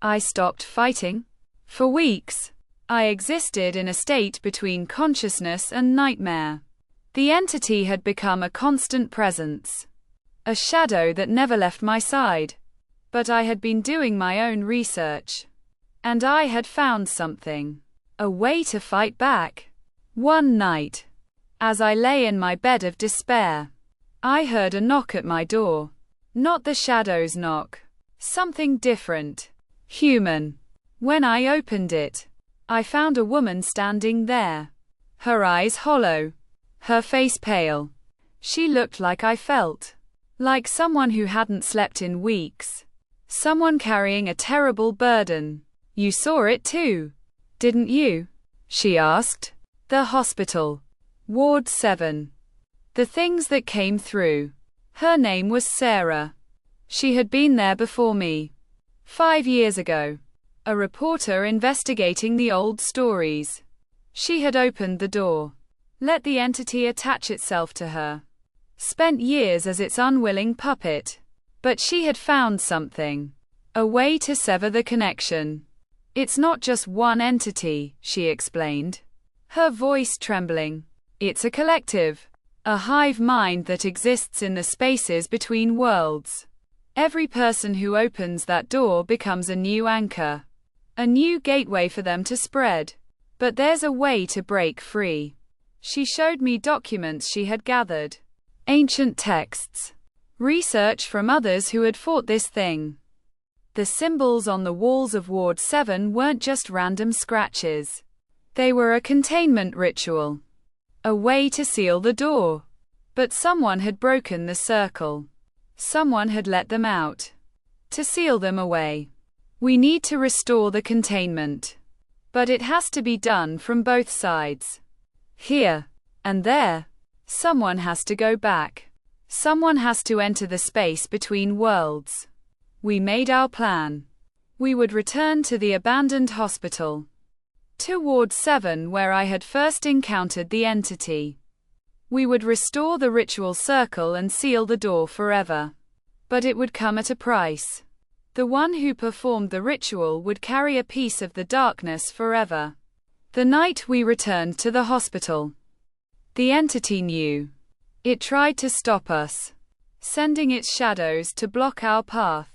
I stopped fighting. For weeks, I existed in a state between consciousness and nightmare. The entity had become a constant presence, a shadow that never left my side. But I had been doing my own research, and I had found something, a way to fight back. One night, as I lay in my bed of despair, I heard a knock at my door. Not the shadow's knock. Something different. Human. When I opened it, I found a woman standing there. Her eyes hollow. Her face pale. She looked like I felt. Like someone who hadn't slept in weeks. Someone carrying a terrible burden. You saw it too, didn't you? She asked. The hospital. Ward 7. The things that came through. Her name was Sarah. She had been there before me. 5 years ago. A reporter investigating the old stories. She had opened the door. Let the entity attach itself to her. Spent years as its unwilling puppet. But she had found something. A way to sever the connection. It's not just one entity, she explained. Her voice trembling. It's a collective. A hive mind that exists in the spaces between worlds. Every person who opens that door becomes a new anchor. A new gateway for them to spread. But there's a way to break free. She showed me documents she had gathered. Ancient texts. Research from others who had fought this thing. The symbols on the walls of Ward 7 weren't just random scratches. They were a containment ritual. A way to seal the door. But someone had broken the circle. Someone had let them out. To seal them away. We need to restore the containment. But it has to be done from both sides. Here and there. Someone has to go back. Someone has to enter the space between worlds. We made our plan. We would return to the abandoned hospital. To Ward 7 where I had first encountered the entity. We would restore the ritual circle and seal the door forever. But it would come at a price. The one who performed the ritual would carry a piece of the darkness forever. The night we returned to the hospital, the entity knew. It tried to stop us, sending its shadows to block our path.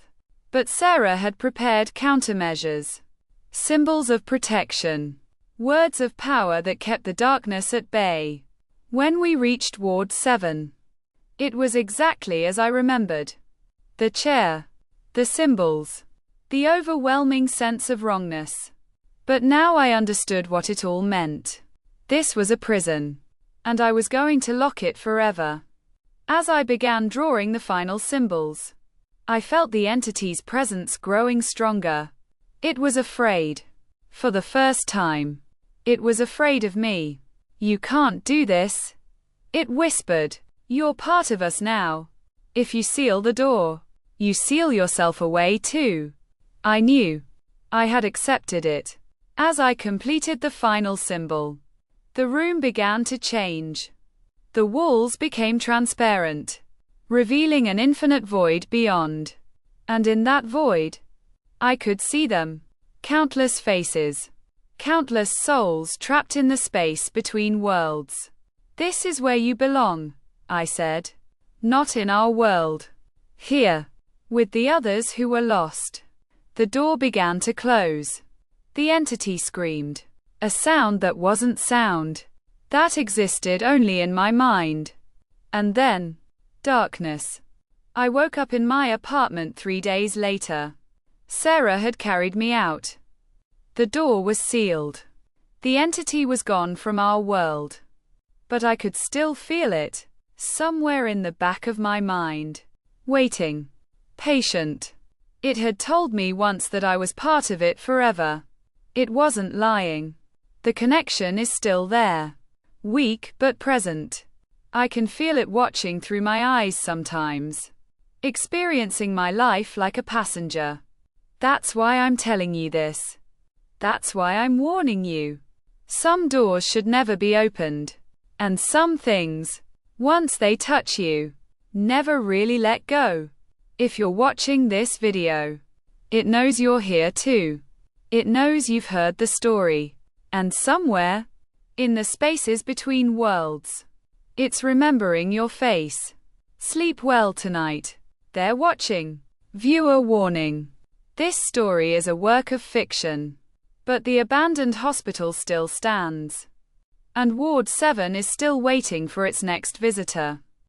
But Sarah had prepared countermeasures. Symbols of protection. Words of power that kept the darkness at bay. When we reached Ward 7, it was exactly as I remembered. The chair. The symbols. The overwhelming sense of wrongness. But now I understood what it all meant. This was a prison. And I was going to lock it forever. As I began drawing the final symbols, I felt the entity's presence growing stronger. It was afraid. For the first time. It was afraid of me. You can't do this. It whispered. You're part of us now. If you seal the door, you seal yourself away too. I knew. I had accepted it. As I completed the final symbol, the room began to change. The walls became transparent, revealing an infinite void beyond. And in that void, I could see them. Countless faces. Countless souls trapped in the space between worlds. This is where you belong, I said. Not in our world. Here. With the others who were lost. The door began to close. The entity screamed. A sound that wasn't sound. That existed only in my mind. And then, darkness. I woke up in my apartment 3 days later. Sarah had carried me out. The door was sealed. The entity was gone from our world. But I could still feel it, somewhere in the back of my mind. Waiting. Patient. It had told me once that I was part of it forever. It wasn't lying. The connection is still there. Weak but present. I can feel it watching through my eyes sometimes. Experiencing my life like a passenger. That's why I'm telling you this. That's why I'm warning you. Some doors should never be opened. And some things, once they touch you, never really let go. If you're watching this video, It knows you're here too. It knows you've heard the story. And somewhere, in the spaces between worlds, it's remembering your face. Sleep well tonight. They're watching. Viewer warning. This story is a work of fiction. But the abandoned hospital still stands. And Ward 7 is still waiting for its next visitor.